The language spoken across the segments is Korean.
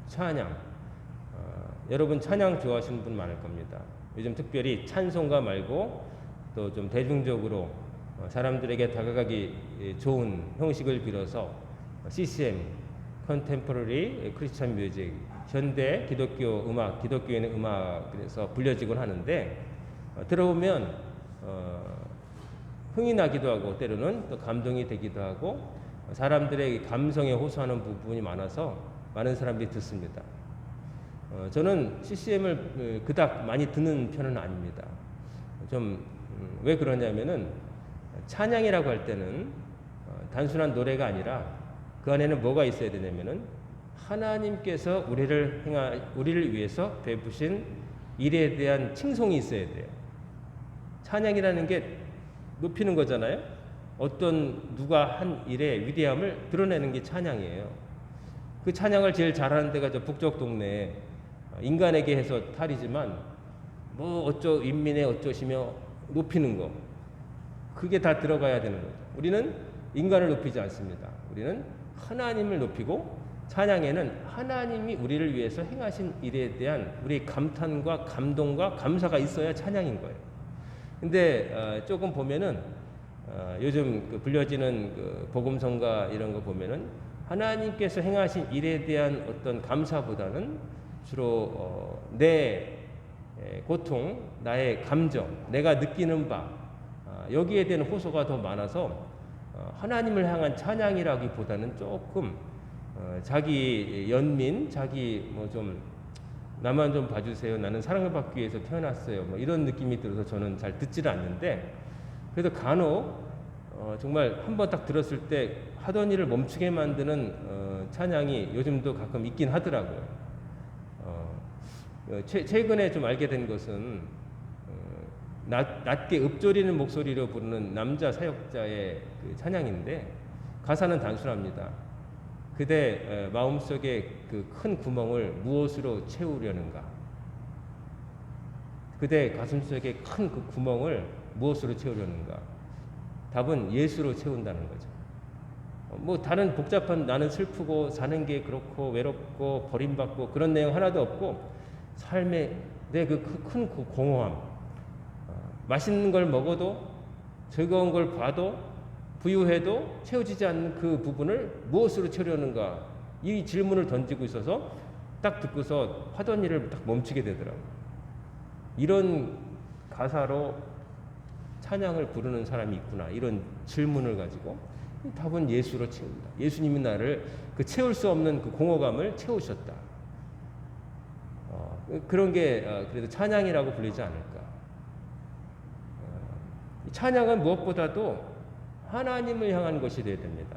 찬양. 여러분 찬양 좋아하시는 분 많을 겁니다. 요즘 특별히 찬송가 말고 또 좀 대중적으로 사람들에게 다가가기 좋은 형식을 빌어서 CCM, 컨템포러리 크리스천 뮤직, 현대 기독교 음악, 기독교인의 음악 그래서 불려지곤 하는데 들어보면 흥이 나기도 하고 때로는 또 감동이 되기도 하고 사람들의 감성에 호소하는 부분이 많아서 많은 사람들이 듣습니다. 저는 CCM을 그닥 많이 듣는 편은 아닙니다. 좀 왜 그러냐면은 찬양이라고 할 때는 단순한 노래가 아니라 그 안에는 뭐가 있어야 되냐면은 하나님께서 우리를 위해서 베푸신 일에 대한 칭송이 있어야 돼요. 찬양이라는 게 높이는 거잖아요. 어떤 누가 한 일의 위대함을 드러내는 게 찬양이에요. 그 찬양을 제일 잘하는 데가 저 북쪽 동네에 인간에게 해서 탈이지만 뭐 인민의 어쩌시며 높이는 거 그게 다 들어가야 되는 거죠. 우리는 인간을 높이지 않습니다. 우리는 하나님을 높이고 찬양에는 하나님이 우리를 위해서 행하신 일에 대한 우리 감탄과 감동과 감사가 있어야 찬양인 거예요. 근데 조금 보면은 요즘 그 불려지는 그 복음성가 이런 거 보면은 하나님께서 행하신 일에 대한 어떤 감사보다는 주로 내 고통, 나의 감정, 내가 느끼는 바 여기에 대한 호소가 더 많아서 하나님을 향한 찬양이라기보다는 조금 자기 연민, 자기 뭐 좀 나만 좀 봐주세요. 나는 사랑을 받기 위해서 태어났어요. 뭐 이런 느낌이 들어서 저는 잘 듣지를 않는데 그래도 간혹 정말 한번 딱 들었을 때 하던 일을 멈추게 만드는 찬양이 요즘도 가끔 있긴 하더라고요. 최근에 좀 알게 된 것은 낮게 읊조리는 목소리로 부르는 남자 사역자의 그 찬양인데 가사는 단순합니다. 그대 마음속에 그 큰 구멍을 무엇으로 채우려는가? 그대 가슴속에 큰 그 구멍을 무엇으로 채우려는가? 답은 예수로 채운다는 거죠. 뭐 다른 복잡한 나는 슬프고 사는 게 그렇고 외롭고 버림받고 그런 내용 하나도 없고 삶의 내 그 큰 공허함, 맛있는 걸 먹어도 즐거운 걸 봐도 부유해도 채워지지 않는 그 부분을 무엇으로 채우려는가 이 질문을 던지고 있어서 딱 듣고서 하던 일을 딱 멈추게 되더라고요. 이런 가사로 찬양을 부르는 사람이 있구나 이런 질문을 가지고 답은 예수로 채운다. 예수님이 나를 그 채울 수 없는 그 공허감을 채우셨다. 그런 게 그래도 찬양이라고 불리지 않을까. 찬양은 무엇보다도 하나님을 향한 것이 되어야 됩니다.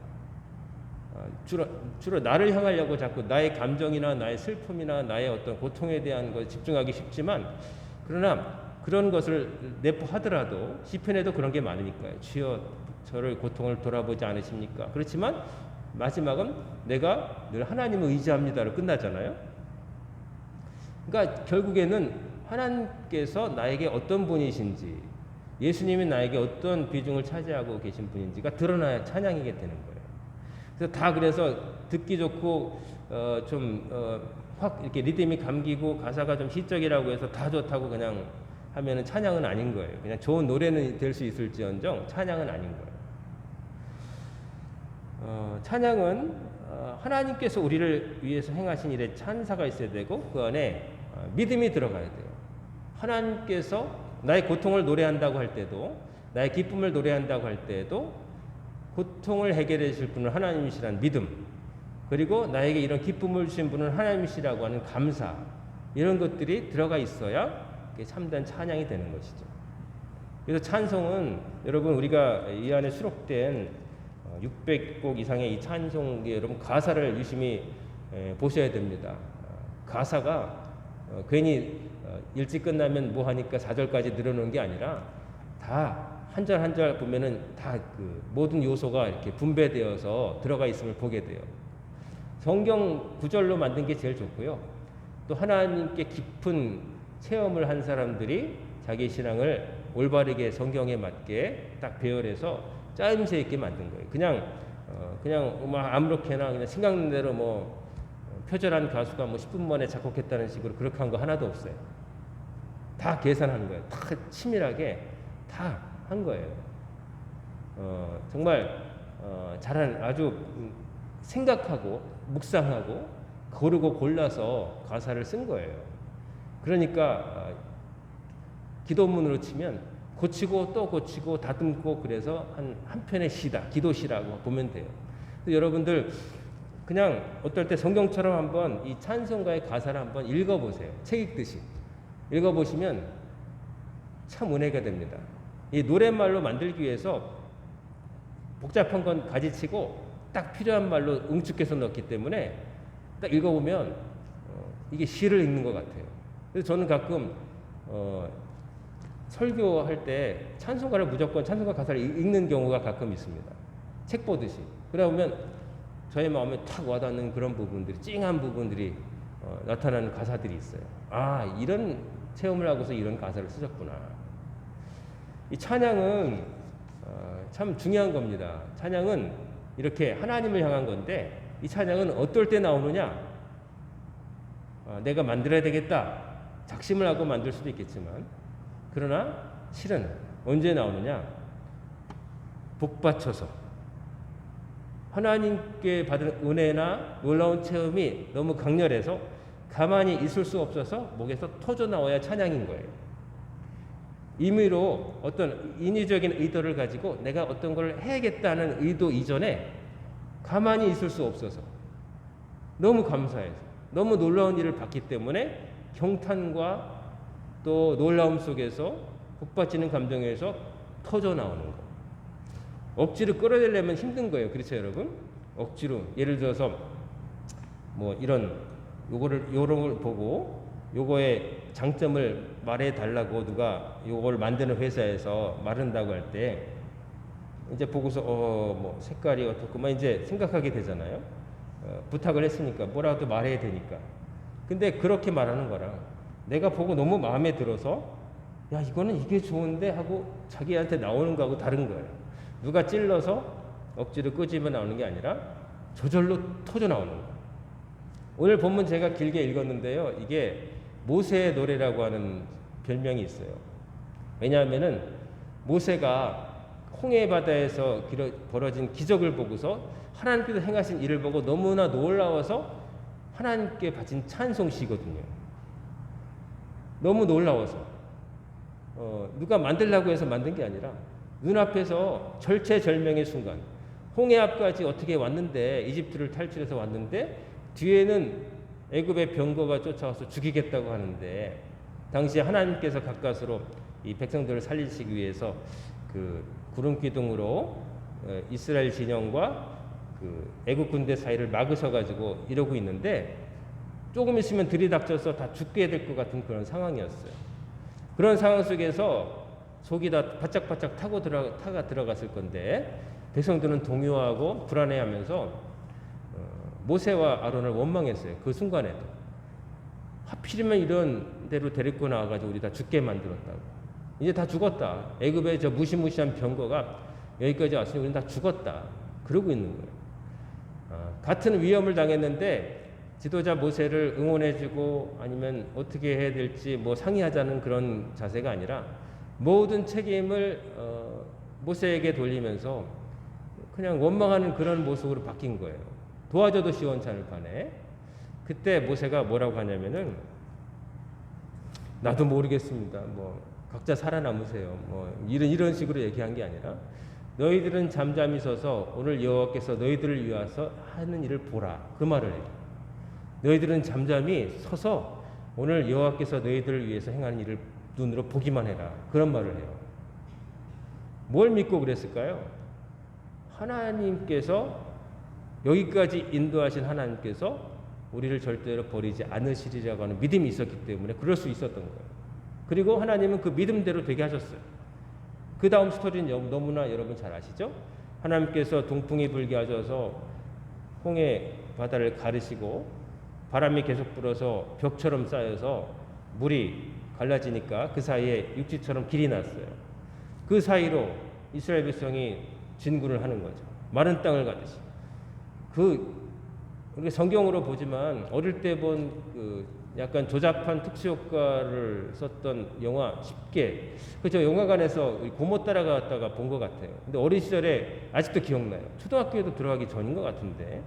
주로 나를 향하려고 자꾸 나의 감정이나 나의 슬픔이나 나의 어떤 고통에 대한 것에 집중하기 쉽지만 그러나 그런 것을 내포하더라도 시편에도 그런 게 많으니까요. 주여 저를 고통을 돌아보지 않으십니까? 그렇지만 마지막은 내가 늘 하나님을 의지합니다로 끝나잖아요. 그러니까 결국에는 하나님께서 나에게 어떤 분이신지 예수님이 나에게 어떤 비중을 차지하고 계신 분인지가 드러나야 찬양이게 되는 거예요. 그래서 듣기 좋고 확 이렇게 리듬이 감기고 가사가 좀 시적이라고 해서 다 좋다고 그냥 하면은 찬양은 아닌 거예요. 그냥 좋은 노래는 될 수 있을지언정 찬양은 아닌 거예요. 찬양은 하나님께서 우리를 위해서 행하신 일에 찬사가 있어야 되고 그 안에 믿음이 들어가야 돼요. 하나님께서 나의 고통을 노래한다고 할 때도 나의 기쁨을 노래한다고 할 때도 고통을 해결해 주실 분은 하나님이시라는 믿음 그리고 나에게 이런 기쁨을 주신 분은 하나님이시라고 하는 감사 이런 것들이 들어가 있어야 참된 찬양이 되는 것이죠. 그래서 찬송은 여러분 우리가 이 안에 수록된 600곡 이상의 이 찬송에 여러분 가사를 유심히 보셔야 됩니다. 가사가 괜히 일찍 끝나면 뭐 하니까 4절까지 늘어놓은 게 아니라 다 한 절 한 절 보면은 다 그 모든 요소가 이렇게 분배되어서 들어가 있음을 보게 돼요. 성경 구절로 만든 게 제일 좋고요. 또 하나님께 깊은 체험을 한 사람들이 자기 신앙을 올바르게 성경에 맞게 딱 배열해서 짜임새 있게 만든 거예요. 그냥 막 아무렇게나 그냥 생각나는 대로 뭐 표절한 가수가 뭐 10분 만에 작곡했다는 식으로 그렇게 한 거 하나도 없어요. 다 계산하는 거예요. 다 치밀하게 다 한 거예요. 정말 잘한 아주 생각하고 묵상하고 고르고 골라서 가사를 쓴 거예요. 그러니까 기도문으로 치면 고치고 또 고치고 다듬고 그래서 한 편의 시다, 기도시라고 보면 돼요. 여러분들 그냥 어떨 때 성경처럼 한번 이 찬송가의 가사를 한번 읽어보세요. 책 읽듯이 읽어보시면 참 은혜가 됩니다. 이 노랫말로 만들기 위해서 복잡한 건 가지치고 딱 필요한 말로 응축해서 넣기 때문에 딱 읽어보면 이게 시를 읽는 것 같아요. 그래서 저는 가끔 설교할 때 찬송가를 무조건 찬송가 가사를 읽는 경우가 가끔 있습니다. 책 보듯이. 그러다 보면 저의 마음에 탁 와닿는 그런 부분들이, 찡한 부분들이 나타나는 가사들이 있어요. 아, 이런 체험을 하고서 이런 가사를 쓰셨구나. 이 찬양은 참 중요한 겁니다. 찬양은 이렇게 하나님을 향한 건데 이 찬양은 어떨 때 나오느냐? 내가 만들어야 되겠다. 작심을 하고 만들 수도 있겠지만 그러나 실은 언제 나오느냐? 복받쳐서 하나님께 받은 은혜나 놀라운 체험이 너무 강렬해서 가만히 있을 수 없어서 목에서 터져 나와야 찬양인 거예요. 임의로 어떤 인위적인 의도를 가지고 내가 어떤 걸 해야겠다는 의도 이전에 가만히 있을 수 없어서 너무 감사해서 너무 놀라운 일을 봤기 때문에 경탄과 또 놀라움 속에서 복받치는 감정에서 터져 나오는 거. 억지로 끌어내려면 힘든 거예요. 그렇죠, 여러분? 억지로 예를 들어서 뭐 이런 요런 걸 보고 요거의 장점을 말해 달라고 누가 요걸 만드는 회사에서 말한다고 할 때 이제 보고서 뭐 색깔이 어떻구만 이제 생각하게 되잖아요. 부탁을 했으니까 뭐라도 말해야 되니까. 근데 그렇게 말하는 거랑 내가 보고 너무 마음에 들어서 야 이거는 이게 좋은데 하고 자기한테 나오는 거하고 다른 거예요. 누가 찔러서 억지로 끄집어 나오는 게 아니라 저절로 터져 나오는 거예요. 오늘 본문 제가 길게 읽었는데요. 이게 모세의 노래라고 하는 별명이 있어요. 왜냐하면은 모세가 홍해 바다에서 벌어진 기적을 보고서 하나님께서 행하신 일을 보고 너무나 놀라워서 하나님께 바친 찬송시거든요. 너무 놀라워서 누가 만들라고 해서 만든 게 아니라 눈앞에서 절체절명의 순간 홍해 앞까지 어떻게 왔는데 이집트를 탈출해서 왔는데 뒤에는 애굽의 병거가 쫓아와서 죽이겠다고 하는데 당시 하나님께서 가까스로 이 백성들을 살리시기 위해서 그 구름 기둥으로 이스라엘 진영과 그 애굽 군대 사이를 막으셔 가지고 이러고 있는데 조금 있으면 들이닥쳐서 다 죽게 될 것 같은 그런 상황이었어요. 그런 상황 속에서 속이 다 바짝바짝 타가 들어갔을 건데 백성들은 동요하고 불안해하면서 모세와 아론을 원망했어요. 그 순간에도 하필이면 이런 데로 데리고 나와가지고 우리 다 죽게 만들었다고. 이제 다 죽었다. 애굽의 저 무시무시한 병거가 여기까지 왔으니 우리는 다 죽었다. 그러고 있는 거예요. 같은 위험을 당했는데 지도자 모세를 응원해주고 아니면 어떻게 해야 될지 뭐 상의하자는 그런 자세가 아니라 모든 책임을 모세에게 돌리면서 그냥 원망하는 그런 모습으로 바뀐 거예요. 도와줘도 시원찮을 판에. 그때 모세가 뭐라고 하냐면은 나도 모르겠습니다. 뭐 각자 살아남으세요. 뭐 이런 식으로 얘기한 게 아니라 너희들은 잠잠히 서서 오늘 여호와께서 너희들을 위하여 하는 일을 보라. 그 말을 해요. 너희들은 잠잠히 서서 오늘 여호와께서 너희들을 위해서 행하는 일을 눈으로 보기만 해라. 그런 말을 해요. 뭘 믿고 그랬을까요? 하나님께서 여기까지 인도하신 하나님께서 우리를 절대로 버리지 않으시리라고 하는 믿음이 있었기 때문에 그럴 수 있었던 거예요. 그리고 하나님은 그 믿음대로 되게 하셨어요. 그 다음 스토리는 너무나 여러분 잘 아시죠? 하나님께서 동풍이 불게 하셔서 홍해 바다를 가르시고 바람이 계속 불어서 벽처럼 쌓여서 물이 갈라지니까 그 사이에 육지처럼 길이 났어요. 그 사이로 이스라엘 백성이 진군을 하는 거죠. 마른 땅을 가듯이. 그 그렇게 성경으로 보지만 어릴 때 본 그 약간 조잡한 특수효과를 썼던 영화 쉽게 그저 영화관에서 고모 따라갔다가 본 것 같아요. 근데 어린 시절에 아직도 기억나요. 초등학교에도 들어가기 전인 것 같은데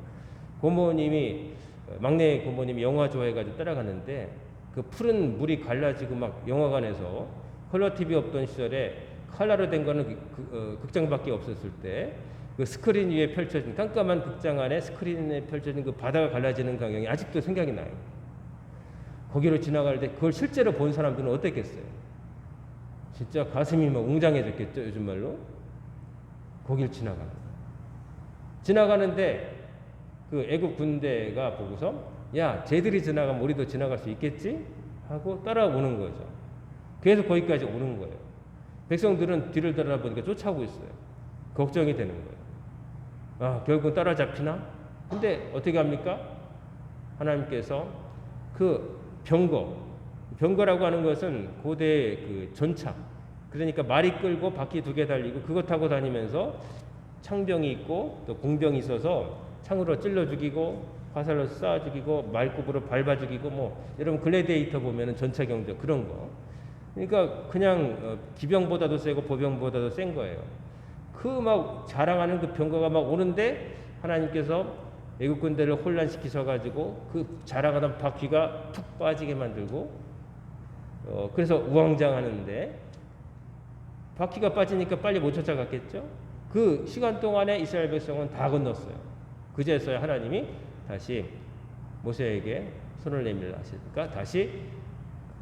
고모님이 막내 고모님이 영화 좋아해가지고 따라갔는데 그 푸른 물이 갈라지고 막 영화관에서 컬러 TV 없던 시절에 컬러로 된 거는 극장밖에 없었을 때 그 스크린 위에 펼쳐진 깜깜한 극장 안에 스크린에 펼쳐진 그 바다가 갈라지는 광경이 아직도 생각이 나요. 거기로 지나갈 때 그걸 실제로 본 사람들은 어땠겠어요? 진짜 가슴이 막 웅장해졌겠죠, 요즘 말로. 거길 지나가는데 그 애국 군대가 보고서 야, 쟤들이 지나가면 우리도 지나갈 수 있겠지? 하고 따라오는 거죠. 그래서 거기까지 오는 거예요. 백성들은 뒤를 돌아보니까 쫓아오고 있어요. 걱정이 되는 거예요. 아, 결국 따라잡히나? 근데 어떻게 합니까? 하나님께서 그 병거라고 하는 것은 고대의 그 전차. 그러니까 말이 끌고 바퀴 2개 달리고 그거 타고 다니면서 창병이 있고 또 공병이 있어서 창으로 찔러 죽이고 화살로 쏴 죽이고 말굽으로 밟아 죽이고 뭐 여러분 글래디에이터 보면은 전차 경적 그런 거. 그러니까 그냥 기병보다도 세고 보병보다도 센 거예요. 그 막 자랑하는 그 병거가 막 오는데 하나님께서 애국 군대를 혼란시키셔가지고 그 자랑하던 바퀴가 툭 빠지게 만들고 그래서 우왕좌왕하는데 바퀴가 빠지니까 빨리 못 쫓아갔겠죠. 그 시간 동안에 이스라엘 백성은 다 건넜어요. 그제서야 하나님이 다시 모세에게 손을 내밀라 하시니까 다시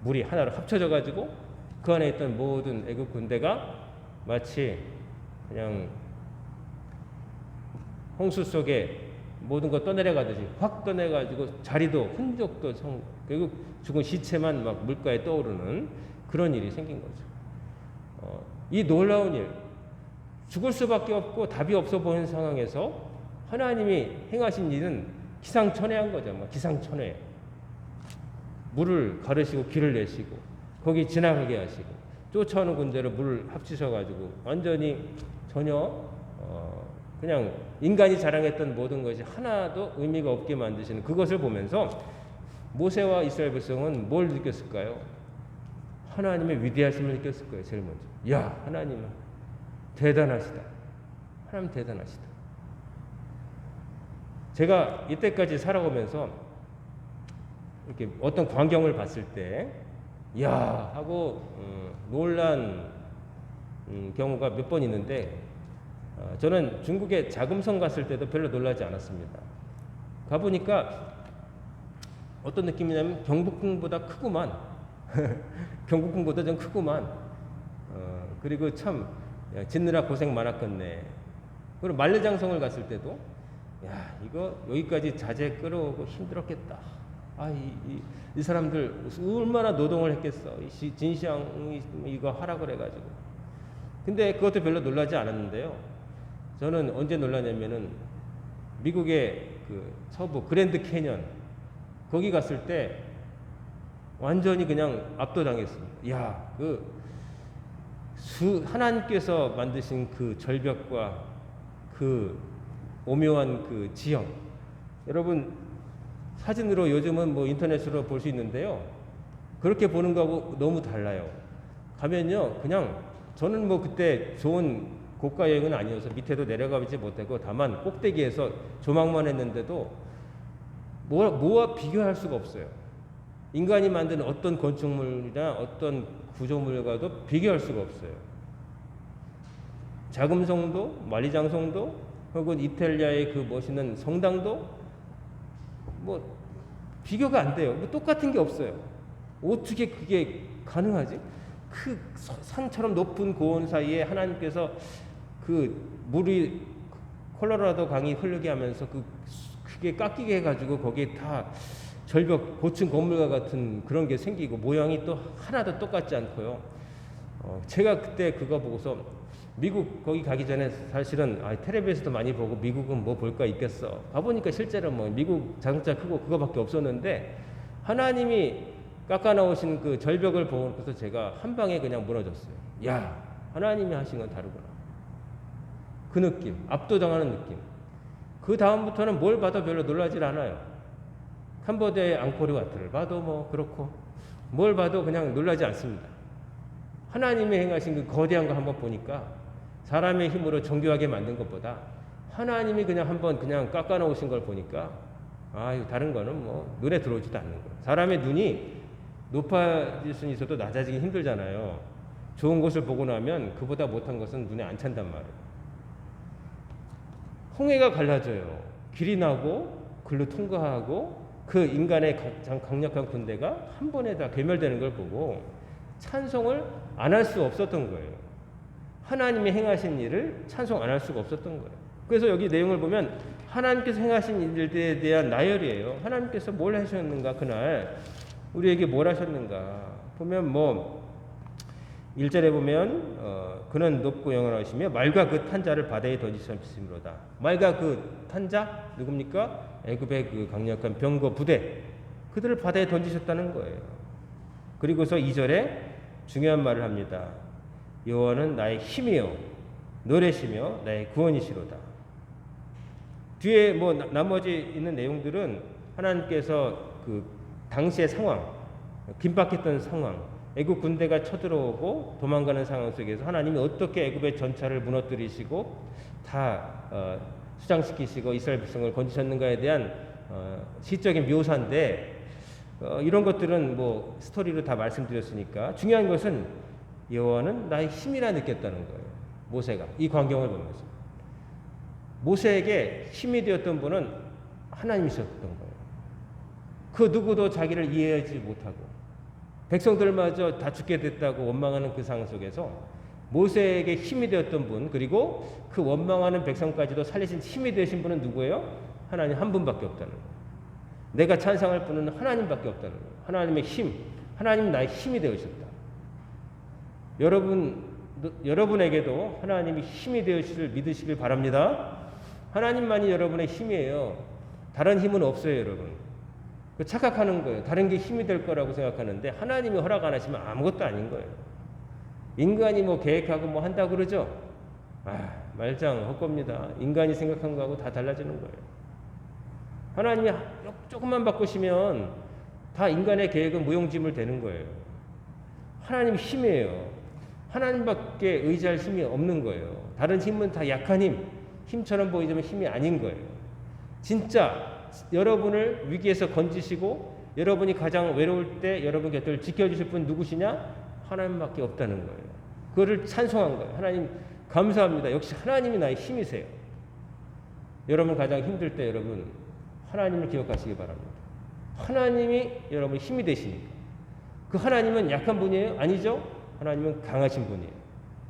물이 하나로 합쳐져 가지고 그 안에 있던 모든 애국 군대가 마치 그냥 홍수 속에 모든 거 떠내려가듯이 확 떠내가지고 자리도 흔적도 결국 죽은 시체만 막 물가에 떠오르는 그런 일이 생긴 거죠. 이 놀라운 일, 죽을 수밖에 없고 답이 없어 보이는 상황에서 하나님이 행하신 일은 기상천외한 거죠. 막 기상천외. 물을 가르시고 길을 내시고 거기 지나가게 하시고 쫓아오는 군대로 물을 합치셔가지고 완전히 전혀 그냥 인간이 자랑했던 모든 것이 하나도 의미가 없게 만드시는 그것을 보면서 모세와 이스라엘 백성은 뭘 느꼈을까요? 하나님의 위대하심을 느꼈을 거예요. 제일 먼저. 야, 하나님은 대단하시다. 하나님 대단하시다. 제가 이때까지 살아오면서 이렇게 어떤 광경을 봤을 때 야 하고 놀란 경우가 몇 번 있는데 저는 중국에 자금성 갔을 때도 별로 놀라지 않았습니다. 가보니까 어떤 느낌이냐면 경복궁보다 크구만. 경복궁보다 좀 크구만. 그리고 참 짓느라 고생 많았겠네. 그리고 만리장성을 갔을 때도 야 이거 여기까지 자재 끌어오고 힘들었겠다. 이 사람들 얼마나 노동을 했겠어. 진시황이 이거 하라 그래가지고. 근데 그것도 별로 놀라지 않았는데요. 저는 언제 놀라냐면은 미국의 그 서부 그랜드 캐년 거기 갔을 때 완전히 그냥 압도당했습니다. 야, 하나님께서 만드신 그 절벽과 그 오묘한 그 지형. 여러분 사진으로 요즘은 뭐 인터넷으로 볼 수 있는데요. 그렇게 보는 거하고 너무 달라요. 가면요, 그냥 저는 뭐 그때 좋은 고가 여행은 아니어서 밑에도 내려가지 못하고 다만 꼭대기에서 조망만 했는데도 뭐와 비교할 수가 없어요. 인간이 만든 어떤 건축물이나 어떤 구조물과도 비교할 수가 없어요. 자금성도, 만리장성도, 혹은 이탈리아의 그 멋있는 성당도 뭐 비교가 안 돼요. 뭐 똑같은 게 없어요. 어떻게 그게 가능하지? 그 산처럼 높은 고원 사이에 하나님께서 그 물이 콜로라도 강이 흐르게 하면서 그게 깎이게 해가지고 거기에 다 절벽 고층 건물과 같은 그런 게 생기고 모양이 또 하나도 똑같지 않고요. 제가 그때 그거 보고서 미국 거기 가기 전에 사실은 텔레비에서도 많이 보고 미국은 뭐 볼 거 있겠어. 가보니까 실제로 뭐 미국 자동차 크고 그거밖에 없었는데 하나님이 깎아 나오신 그 절벽을 보고서 제가 한 방에 그냥 무너졌어요. 야, 하나님이 하신 건 다르구나. 그 느낌, 압도당하는 느낌. 그 다음부터는 뭘 봐도 별로 놀라질 않아요. 캄보디아의 앙코르와트를 봐도 뭐 그렇고 뭘 봐도 그냥 놀라지 않습니다. 하나님이 행하신 그 거대한 거 한번 보니까 사람의 힘으로 정교하게 만든 것보다 하나님이 그냥 한번 그냥 깎아놓으신 걸 보니까 다른 거는 뭐 눈에 들어오지도 않는 거예요. 사람의 눈이 높아질 수는 있어도 낮아지기 힘들잖아요. 좋은 것을 보고 나면 그보다 못한 것은 눈에 안 찬단 말이에요. 홍해가 갈라져요. 길이 나고 글로 통과하고 그 인간의 강력한 군대가 한 번에 다 괴멸되는 걸 보고 찬송을 안 할 수 없었던 거예요. 하나님이 행하신 일을 찬송 안 할 수가 없었던 거예요. 그래서 여기 내용을 보면 하나님께서 행하신 일들에 대한 나열이에요. 하나님께서 뭘 하셨는가 그날 우리에게 뭘 하셨는가 보면 뭐 1절에 보면 그는 높고 영원하시며 말과 그 탄자를 바다에 던지셨으므로다. 말과 그 탄자 누굽니까? 애굽의 그 강력한 병거 부대 그들을 바다에 던지셨다는 거예요. 그리고서 2절에 중요한 말을 합니다. 여호와는 나의 힘이요 노래시며 나의 구원이시로다. 뒤에 뭐 나머지 있는 내용들은 하나님께서 그 당시의 상황, 긴박했던 상황, 애굽 군대가 쳐들어오고 도망가는 상황 속에서 하나님이 어떻게 애굽의 전차를 무너뜨리시고 다 수장시키시고 이스라엘 백성을 건지셨는가에 대한 시적인 묘사인데 이런 것들은 뭐 스토리로 다 말씀드렸으니까 중요한 것은 여호와는 나의 힘이라 느꼈다는 거예요. 모세가 이 광경을 보면서 모세에게 힘이 되었던 분은 하나님이셨던 거예요. 그 누구도 자기를 이해하지 못하고 백성들마저 다 죽게 됐다고 원망하는 그 상황 속에서 모세에게 힘이 되었던 분 그리고 그 원망하는 백성까지도 살리신 힘이 되신 분은 누구예요? 하나님 한 분밖에 없다는 거예요. 내가 찬양할 분은 하나님밖에 없다는 거예요. 하나님의 힘, 하나님 나의 힘이 되으셨다. 여러분에게도 하나님이 힘이 되으시를 믿으시길 바랍니다. 하나님만이 여러분의 힘이에요. 다른 힘은 없어요, 여러분. 착각하는 거예요. 다른 게 힘이 될 거라고 생각하는데 하나님이 허락 안 하시면 아무것도 아닌 거예요. 인간이 뭐 계획하고 뭐 한다 그러죠? 말짱 헛겁니다. 인간이 생각한 거하고 다 달라지는 거예요. 하나님이 조금만 바꾸시면 다 인간의 계획은 무용지물 되는 거예요. 하나님 힘이에요. 하나님밖에 의지할 힘이 없는 거예요. 다른 힘은 다 약한 힘처럼 보이지만 힘이 아닌 거예요. 진짜 여러분을 위기에서 건지시고 여러분이 가장 외로울 때 여러분 곁을 지켜주실 분 누구시냐? 하나님밖에 없다는 거예요. 그거를 찬송한 거예요. 하나님 감사합니다. 역시 하나님이 나의 힘이세요. 여러분 가장 힘들 때 여러분 하나님을 기억하시기 바랍니다. 하나님이 여러분 힘이 되시니까. 그 하나님은 약한 분이에요? 아니죠? 하나님은 강하신 분이에요.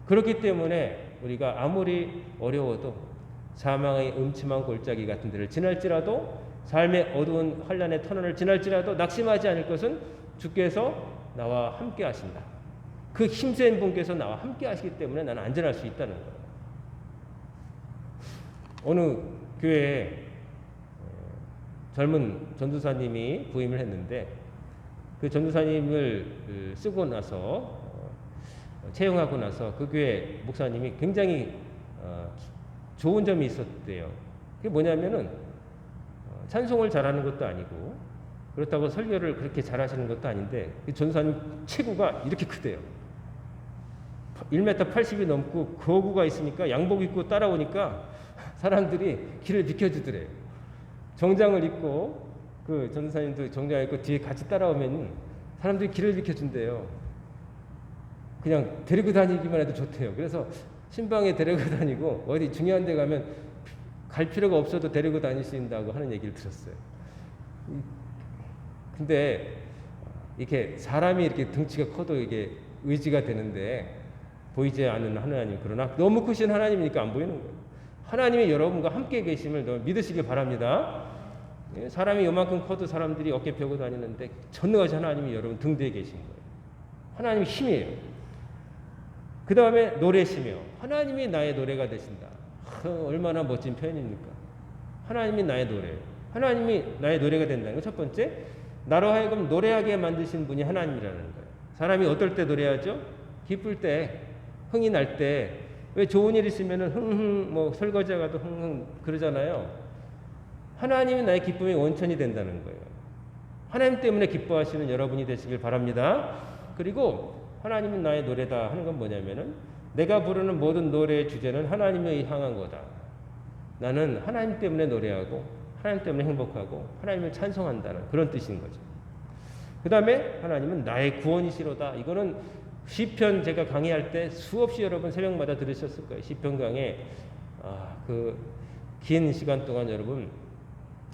그렇기 때문에 우리가 아무리 어려워도 사망의 음침한 골짜기 같은 데를 지날지라도 삶의 어두운 환란의 터널을 지날지라도 낙심하지 않을 것은 주께서 나와 함께 하신다. 그 힘센 분께서 나와 함께 하시기 때문에 나는 안전할 수 있다는 거예요. 어느 교회에 젊은 전도사님이 부임을 했는데 그 전도사님을 쓰고 나서 채용하고 나서 그 교회 목사님이 굉장히 좋은 점이 있었대요. 그게 뭐냐면은 찬송을 잘하는 것도 아니고 그렇다고 설교를 그렇게 잘하시는 것도 아닌데 그 전도사님 체구가 이렇게 크대요. 1m 80이 넘고 거구가 있으니까 양복 입고 따라오니까 사람들이 길을 비켜주더래요. 정장을 입고 그 전도사님도 정장을 입고 뒤에 같이 따라오면 사람들이 길을 비켜준대요. 그냥 데리고 다니기만 해도 좋대요. 그래서 신방에 데리고 다니고 어디 중요한 데 가면 갈 필요가 없어도 데리고 다니신다고 하는 얘기를 들었어요. 근데 이렇게 사람이 이렇게 등치가 커도 이게 의지가 되는데 보이지 않는 하나님, 그러나 너무 크신 하나님이니까 안 보이는 거예요. 하나님이 여러분과 함께 계심을 믿으시길 바랍니다. 사람이 요만큼 커도 사람들이 어깨 펴고 다니는데 전능하신 하나님이 여러분 등 뒤에 계신 거예요. 하나님이 힘이에요. 그 다음에 노래시며 하나님이 나의 노래가 되신다. 얼마나 멋진 표현입니까? 하나님이 나의 노래, 하나님이 나의 노래가 된다는 거 첫 번째, 나로 하여금 노래하게 만드신 분이 하나님이라는 거예요. 사람이 어떨 때 노래하죠? 기쁠 때, 흥이 날 때. 왜 좋은 일 있으면은 흥흥, 뭐 설거지하가도 흥흥 그러잖아요. 하나님이 나의 기쁨의 원천이 된다는 거예요. 하나님 때문에 기뻐하시는 여러분이 되시길 바랍니다. 그리고 하나님은 나의 노래다 하는 건 뭐냐면은 내가 부르는 모든 노래의 주제는 하나님을 향한 거다. 나는 하나님 때문에 노래하고 하나님 때문에 행복하고 하나님을 찬송한다는 그런 뜻인 거죠. 그 다음에 하나님은 나의 구원이시로다. 이거는 시편 제가 강의할 때 수없이 여러분 새벽마다 들으셨을 거예요. 시편 강의 그 긴 시간 동안 여러분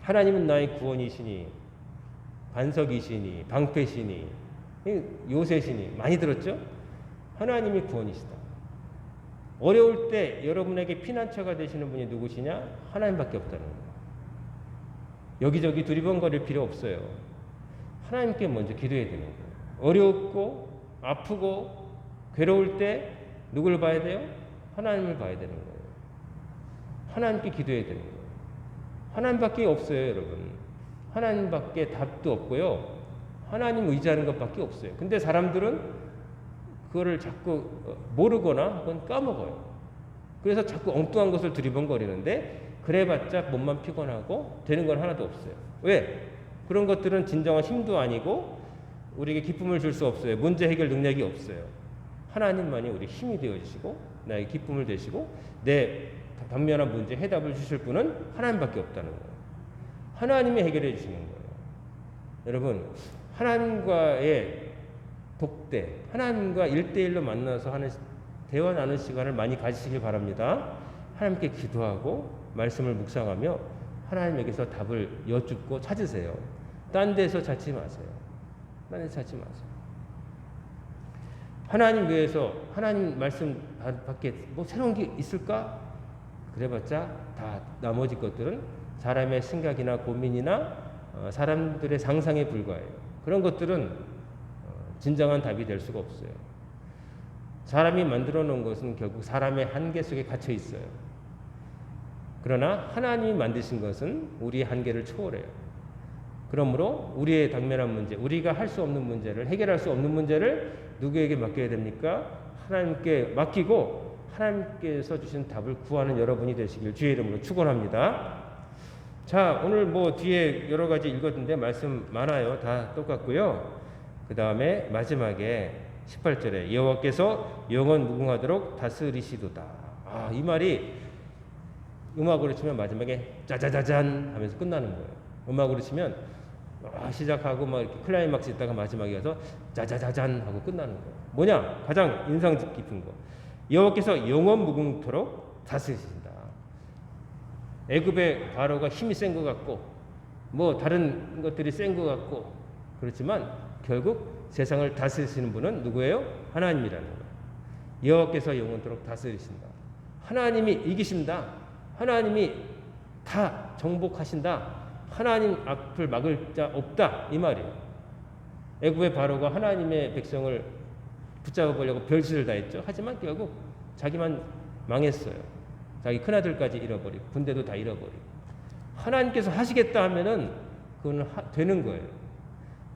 하나님은 나의 구원이시니 반석이시니 방패시니 요새시니 많이 들었죠? 하나님이 구원이시다. 어려울 때 여러분에게 피난처가 되시는 분이 누구시냐? 하나님밖에 없다는 거예요. 여기저기 두리번거릴 필요 없어요. 하나님께 먼저 기도해야 되는 거예요. 어렵고 아프고 괴로울 때 누굴 봐야 돼요? 하나님을 봐야 되는 거예요. 하나님께 기도해야 되는 거예요. 하나님밖에 없어요, 여러분. 하나님밖에 답도 없고요. 하나님 의지하는 것밖에 없어요. 근데 사람들은 그거를 자꾸 모르거나 혹은 까먹어요. 그래서 자꾸 엉뚱한 것을 두리번거리는데 그래봤자 몸만 피곤하고 되는 건 하나도 없어요. 왜? 그런 것들은 진정한 힘도 아니고 우리에게 기쁨을 줄 수 없어요. 문제 해결 능력이 없어요. 하나님만이 우리 힘이 되어주시고 나에게 기쁨을 되시고 내 당면한 문제 해답을 주실 분은 하나님밖에 없다는 거예요. 하나님이 해결해 주시는 거예요. 여러분 하나님과의 독대, 하나님과 1대1로 만나서 하는 대화 나누는 시간을 많이 가지시길 바랍니다. 하나님께 기도하고 말씀을 묵상하며 하나님에게서 답을 여쭙고 찾으세요. 딴 데서 찾지 마세요. 딴 데서 찾지 마세요. 하나님 외에서 하나님 말씀 밖에 뭐 새로운 게 있을까? 그래봤자 다 나머지 것들은 사람의 생각이나 고민이나 사람들의 상상에 불과해요. 그런 것들은 진정한 답이 될 수가 없어요. 사람이 만들어 놓은 것은 결국 사람의 한계 속에 갇혀 있어요. 그러나 하나님이 만드신 것은 우리의 한계를 초월해요. 그러므로 우리의 당면한 문제, 우리가 할 수 없는 문제를, 해결할 수 없는 문제를 누구에게 맡겨야 됩니까? 하나님께 맡기고 하나님께서 주신 답을 구하는 여러분이 되시길 주의 이름으로 축원합니다. 자, 오늘 뭐 뒤에 여러 가지 읽었는데 말씀 많아요. 다 똑같고요. 그 다음에 마지막에 18절에 여호와께서 영원 무궁하도록 다스리시도다. 이 말이 음악으로 치면 마지막에 짜자자잔 하면서 끝나는 거예요. 음악으로 치면 시작하고 막 이렇게 클라이막스 있다가 마지막에 가서 짜자자잔 하고 끝나는 거예요. 뭐냐? 가장 인상 깊은 거. 여호와께서 영원 무궁토록 다스리신다. 애굽의 바로가 힘이 센 것 같고 뭐 다른 것들이 센 것 같고 그렇지만 결국 세상을 다스리시는 분은 누구예요? 하나님이라는 거예요. 여호와께서 영원토록 다스리신다. 하나님이 이기신다. 하나님이 다 정복하신다. 하나님 앞을 막을 자 없다. 이 말이에요. 애굽의 바로가 하나님의 백성을 붙잡아 보려고 별짓을 다 했죠. 하지만 결국 자기만 망했어요. 자기 큰아들까지 잃어버리고 군대도 다 잃어버리고. 하나님께서 하시겠다 하면은 그건 되는 거예요.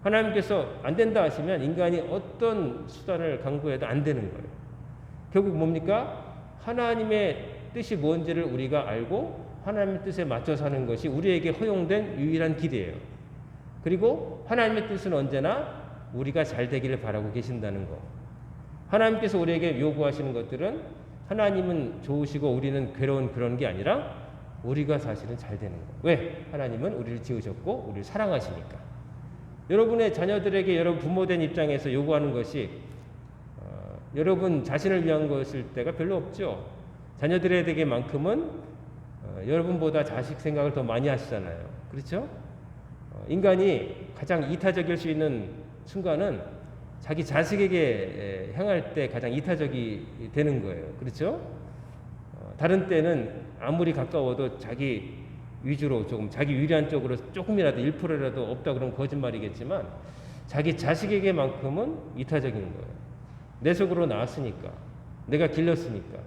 하나님께서 안 된다 하시면 인간이 어떤 수단을 강구해도 안 되는 거예요. 결국 뭡니까? 하나님의 뜻이 뭔지를 우리가 알고 하나님의 뜻에 맞춰 사는 것이 우리에게 허용된 유일한 길이에요. 그리고 하나님의 뜻은 언제나 우리가 잘 되기를 바라고 계신다는 거. 하나님께서 우리에게 요구하시는 것들은 하나님은 좋으시고 우리는 괴로운 그런 게 아니라 우리가 사실은 잘 되는 거. 왜? 하나님은 우리를 지으셨고 우리를 사랑하시니까. 여러분의 자녀들에게 여러분 부모된 입장에서 요구하는 것이 여러분 자신을 위한 것일 때가 별로 없죠. 자녀들에게만큼은 여러분보다 자식 생각을 더 많이 하시잖아요. 그렇죠? 인간이 가장 이타적일 수 있는 순간은 자기 자식에게 향할 때 가장 이타적이 되는 거예요. 그렇죠? 다른 때는 아무리 가까워도 자기 위주로 조금 자기 유리한 쪽으로 조금이라도 1%라도 없다 그러면 거짓말이겠지만 자기 자식에게만큼은 이타적인 거예요. 내 속으로 나왔으니까 내가 길렀으니까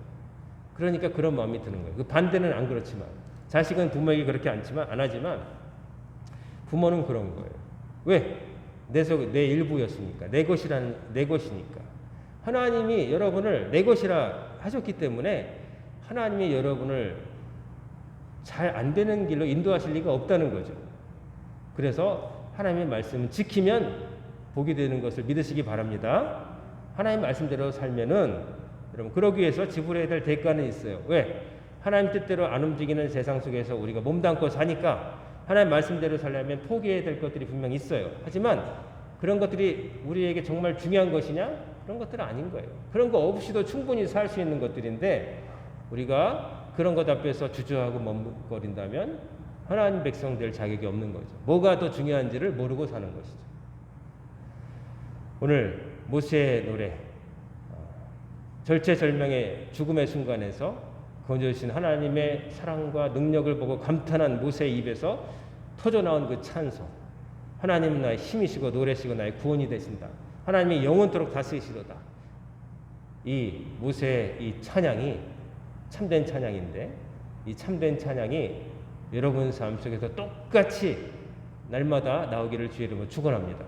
그러니까 그런 마음이 드는 거예요. 그 반대는 안 그렇지만 자식은 부모에게 그렇게 안 하지만 부모는 그런 거예요. 왜? 내 일부였으니까 내 것이니까 하나님이 여러분을 내 것이라 하셨기 때문에 하나님이 여러분을 잘 안 되는 길로 인도하실 리가 없다는 거죠. 그래서 하나님의 말씀을 지키면 복이 되는 것을 믿으시기 바랍니다. 하나님 말씀대로 살면은 여러분 그러기 위해서 지불해야 될 대가는 있어요. 왜? 하나님 뜻대로 안 움직이는 세상 속에서 우리가 몸담고 사니까 하나님 말씀대로 살려면 포기해야 될 것들이 분명히 있어요. 하지만 그런 것들이 우리에게 정말 중요한 것이냐? 그런 것들은 아닌 거예요. 그런 거 없이도 충분히 살 수 있는 것들인데 우리가 그런 것 앞에서 주저하고 머뭇거린다면 하나님 백성 될 자격이 없는 거죠. 뭐가 더 중요한지를 모르고 사는 것이죠. 오늘 모세의 노래, 절체절명의 죽음의 순간에서 건져주신 하나님의 사랑과 능력을 보고 감탄한 모세의 입에서 터져나온 그 찬송, 하나님은 나의 힘이시고 노래시고 나의 구원이 되신다, 하나님이 영원토록 다스리시도다. 이 모세의 이 찬양이 참된 찬양인데 이 참된 찬양이 여러분 삶 속에서 똑같이 날마다 나오기를 주의 이름으로 축원합니다.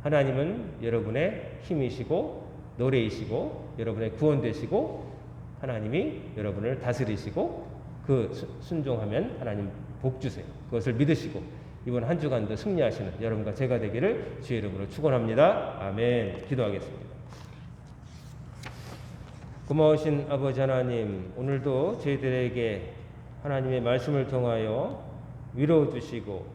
하나님은 여러분의 힘이시고 노래이시고 여러분의 구원 되시고 하나님이 여러분을 다스리시고 그 순종하면 하나님 복 주세요. 그것을 믿으시고 이번 한 주간도 승리하시는 여러분과 제가 되기를 주의 이름으로 축원합니다. 아멘. 기도하겠습니다. 고마우신 아버지 하나님, 오늘도 저희들에게 하나님의 말씀을 통하여 위로 주시고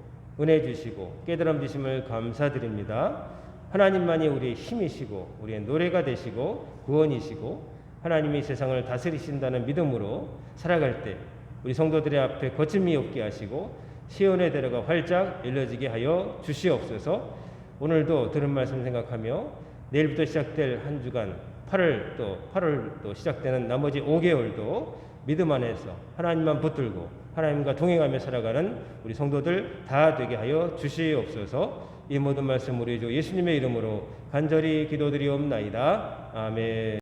은혜 주시고 깨달음 주심을 감사드립니다. 하나님만이 우리의 힘이시고 우리의 노래가 되시고 구원이시고 하나님이 세상을 다스리신다는 믿음으로 살아갈 때 우리 성도들의 앞에 거침이 없게 하시고 시온의 대로가 활짝 열려지게 하여 주시옵소서. 오늘도 들은 말씀 생각하며 내일부터 시작될 한 주간 8월 또 시작되는 나머지 5개월도 믿음 안에서 하나님만 붙들고 하나님과 동행하며 살아가는 우리 성도들 다 되게 하여 주시옵소서. 이 모든 말씀 우리 주 예수님의 이름으로 간절히 기도드리옵나이다. 아멘.